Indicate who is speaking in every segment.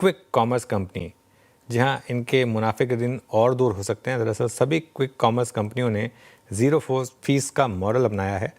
Speaker 1: Quick commerce company, जहां इनके मुनाफे के दिन और दूर हो सकते हैं। दरअसल सभी क्विक कॉमर्स कंपनियों ने ज़ीरो फीस का मॉडल अपनाया है।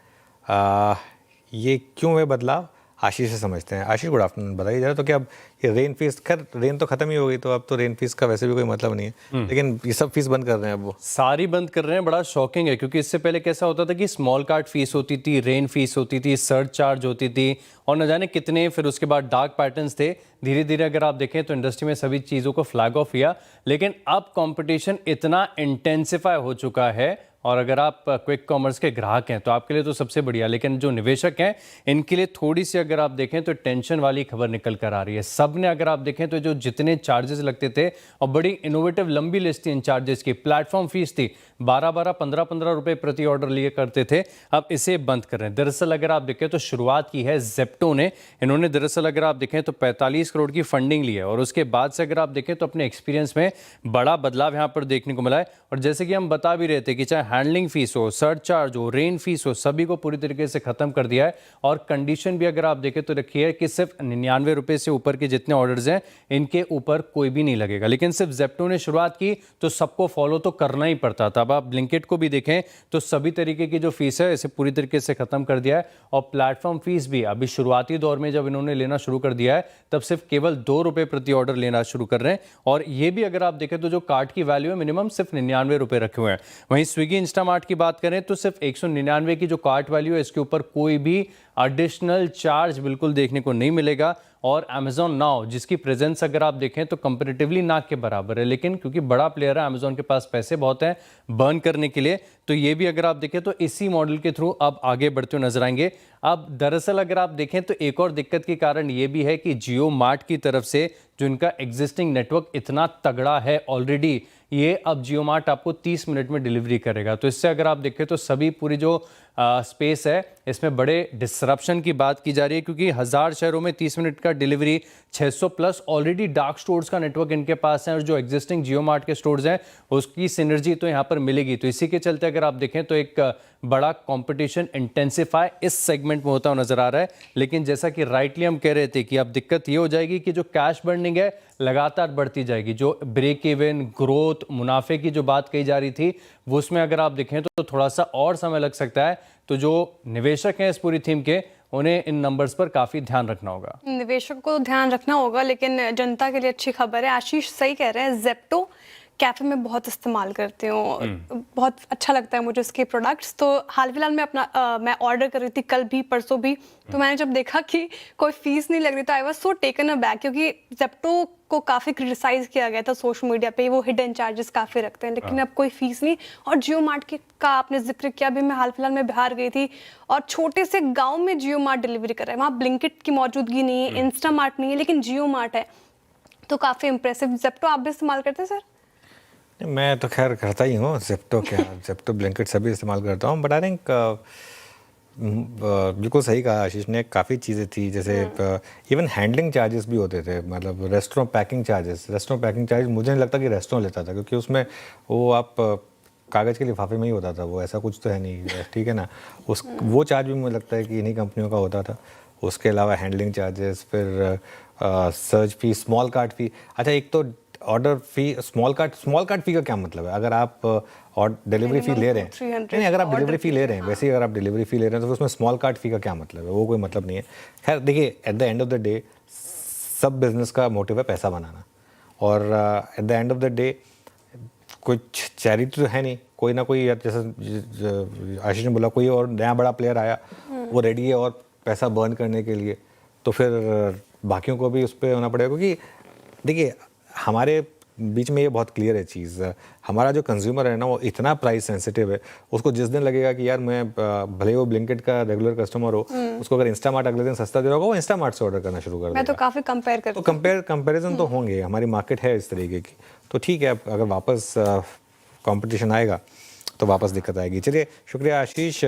Speaker 1: ये क्यों है बदलाव, आशीष से समझते हैं। आशीष, गुड आफ्टरनून। बताइए जरा, तो क्या अब ये रेन फीस, खैर रेन तो खत्म ही हो गई, तो अब तो रेन फीस का वैसे भी कोई मतलब नहीं है, लेकिन ये सब फीस बंद कर रहे हैं अब वो
Speaker 2: सारी बंद कर रहे हैं। बड़ा शॉकिंग है क्योंकि इससे पहले कैसा होता था कि स्मॉल कार्ड फीस होती थी, रेन फीस होती थी, सर्च चार्ज होती थी और न जाने कितने, फिर उसके बाद डार्क पैटर्न्स थे। धीरे धीरे अगर आप देखें तो इंडस्ट्री में सभी चीज़ों को फ्लैग ऑफ किया, लेकिन अब कंपटीशन इतना इंटेंसिफाई हो चुका है और अगर आप क्विक कॉमर्स के ग्राहक हैं तो आपके लिए तो सबसे बढ़िया, लेकिन जो निवेशक हैं इनके लिए थोड़ी सी अगर आप देखें तो टेंशन वाली खबर निकल कर आ रही है। सब ने अगर आप देखें तो जो जितने चार्जेस लगते थे, और बड़ी इनोवेटिव लंबी लिस्ट थी इन चार्जेस की, प्लेटफॉर्म फीस थी 12-12, 15-15 रुपए प्रति ऑर्डर लिए करते थे, अब इसे बंद कर रहे हैं। दरअसल अगर आप देखें तो शुरुआत की है जेप्टो ने। इन्होंने दरअसल अगर आप देखें तो 45 करोड़ की फंडिंग ली है और उसके बाद से अगर आप देखें तो अपने एक्सपीरियंस में बड़ा बदलाव यहाँ पर देखने को मिला है। और जैसे कि हम बता भी रहे थे कि चाहे हैंडलिंग फीस हो, सर्च चार्ज हो, रेन फीस हो, सभी को पूरी तरीके से खत्म कर दिया है। और कंडीशन भी अगर आप देखें तो रखी है कि सिर्फ 99 रुपए से ऊपर के जितने ऑर्डर्स हैं इनके ऊपर कोई भी नहीं लगेगा। लेकिन सिर्फ जेप्टो ने शुरुआत की तो सबको फॉलो तो करना ही पड़ता था। अब आप ब्लिंकिट को भी देखें तो सभी तरीके की जो फीस है इसे पूरी तरीके से खत्म कर दिया है। और प्लेटफॉर्म फीस भी अभी शुरुआती दौर में जब इन्होंने लेना शुरू कर दिया है तब सिर्फ केवल 2 रुपए प्रति ऑर्डर लेना शुरू कर रहे हैं। और ये भी अगर आप देखें तो जो कार्ट की वैल्यू है मिनिमम सिर्फ 99 रुपए रखे हुए हैं। वहीं स्विगी इंस्टामार्ट की बात करें तो सिर्फ 199 की जो कार्ट वैल्यू है इसके ऊपर कोई भी एडिशनल चार्ज बिल्कुल देखने को नहीं मिलेगा। और अमेजॉन नाउ जिसकी प्रेजेंस अगर आप देखें तो कंपैरेटिवली ना के बराबर है, लेकिन क्योंकि बड़ा प्लेयर है, अमेजॉन के पास पैसे बहुत हैं बर्न करने के लिए, तो ये भी अगर आप देखें तो इसी मॉडल के थ्रू अब आगे बढ़ते हुए नजर आएंगे। अब दरअसल अगर आप देखें तो एक और दिक्कत के कारण ये भी है कि जियो मार्ट की तरफ से जो इनका एग्जिस्टिंग नेटवर्क इतना तगड़ा है ऑलरेडी, ये अब जियो मार्ट आपको 30 मिनट में डिलीवरी करेगा। तो इससे अगर आप देखें तो सभी पूरी जो स्पेस है इसमें बड़े डिसरप्शन की बात की जा रही है, क्योंकि 1000 शहरों में 30 मिनट का delivery, 600 plus already dark stores का नेटवर्क इनके पास है और जो एग्जिस्टिंग जियो मार्ट के स्टोर्स हैं उसकी सिनर्जी तो यहाँ पर मिलेगी। तो इसी के चलते अगर आप देखें तो एक बड़ा कंपटीशन इंटेंसिफाई इस सेगमेंट में होता हुआ नजर आ रहा है। लेकिन जैसा कि राइटली हम कह रहे थे कि अब दिक्कत ये हो जाएगी कि जो कैश बर्निंग है लगातार बढ़ती जाएगी। जो ब्रेक इवन, ग्रोथ, मुनाफे की जो बात कही जा रही थी वो उसमें अगर आप देखें तो थोड़ा सा और समय लग सकता है। तो जो निवेशक हैं इस पूरी थीम के, उन्हें इन नंबर्स पर काफी ध्यान रखना होगा।
Speaker 3: निवेशक को ध्यान रखना होगा, लेकिन जनता के लिए अच्छी खबर है। आशीष सही कह रहे हैं, जेप्टो कैफे में बहुत इस्तेमाल करती हूँ, बहुत अच्छा लगता है मुझे उसके प्रोडक्ट्स। तो हाल फिलहाल में मैं ऑर्डर कर रही थी, कल भी परसों भी, तो मैंने जब देखा कि कोई फीस नहीं लग रही तो I was so taken aback, क्योंकि जेप्टो को काफ़ी क्रिटिसाइज किया गया था सोशल मीडिया पे, वो हिडन चार्जेस काफ़ी रखते हैं, लेकिन अब कोई फीस नहीं। और जियो मार्ट का आपने जिक्र किया, भी मैं हाल फिलहाल में बिहार गई थी और छोटे से गाँव में जियो मार्ट डिलीवरी कर रहा है। वहाँ ब्लिंकिट की मौजूदगी नहीं है, इंस्टा मार्ट नहीं है, लेकिन जियो मार्ट है, तो काफ़ी इंप्रेसिव। जेप्टो आप भी इस्तेमाल करते हैं सर?
Speaker 1: मैं तो खैर करता ही हूँ। जेप्टो क्या, जेप्टो, ब्लिंकिट सभी इस्तेमाल करता हूँ। बट आई थिंक बिल्कुल सही कहा आशीष ने, काफ़ी चीज़ें थी, जैसे इवन हैंडलिंग चार्जेस भी होते थे, मतलब रेस्टोरेंट पैकिंग चार्जेस मुझे नहीं लगता कि रेस्टोरेंट लेता था, क्योंकि उसमें वो आप कागज़ के लिफाफे में ही होता था, वो ऐसा कुछ तो है नहीं, ठीक है ना। वो चार्ज भी मुझे लगता है कि इन्हीं कंपनियों का होता था। उसके अलावा हैंडलिंग चार्जेस, फिर सर्च फी, स्मॉल कार्ट फी। अच्छा, एक तो ऑर्डर फी, स्मॉल कार्ट फी का क्या मतलब है? अगर आप और डिलीवरी फी ले रहे हैं, नहीं, अगर आप डिलीवरी फी ले रहे हैं, वैसे ही अगर आप डिलीवरी फी ले रहे हैं तो उसमें स्मॉल कार्ट फी का क्या मतलब है? वो कोई मतलब नहीं है। खैर देखिए, at the end of the day सब बिजनेस का मोटिव है पैसा बनाना, और at the end of the day कुछ चैरिटी तो है नहीं, कोई ना कोई, जैसा आशीष ने बोला, कोई और नया बड़ा प्लेयर आया, वो रेडी है और पैसा बर्न करने के लिए, तो फिर बाकियों को भी उस पर होना पड़ेगा। क्योंकि देखिए, हमारे बीच में ये बहुत क्लियर है चीज़, हमारा जो कंज्यूमर है ना वो इतना प्राइस सेंसिटिव है, उसको जिस दिन लगेगा कि यार मैं, भले वो ब्लिंकिट का रेगुलर कस्टमर हो, उसको अगर इंस्टामार्ट अगले दिन सस्ता दे रहा होगा, वो इंस्टामार्ट से ऑर्डर करना शुरू कर देगा।
Speaker 3: मैं तो काफ़ी कंपेयर करती हूँ,
Speaker 1: तो कंपेरिजन तो होंगे, हमारी मार्केट है इस तरीके की। तो ठीक है, अगर वापस कंपटीशन आएगा तो वापस दिक्कत आएगी। चलिए, शुक्रिया आशीष।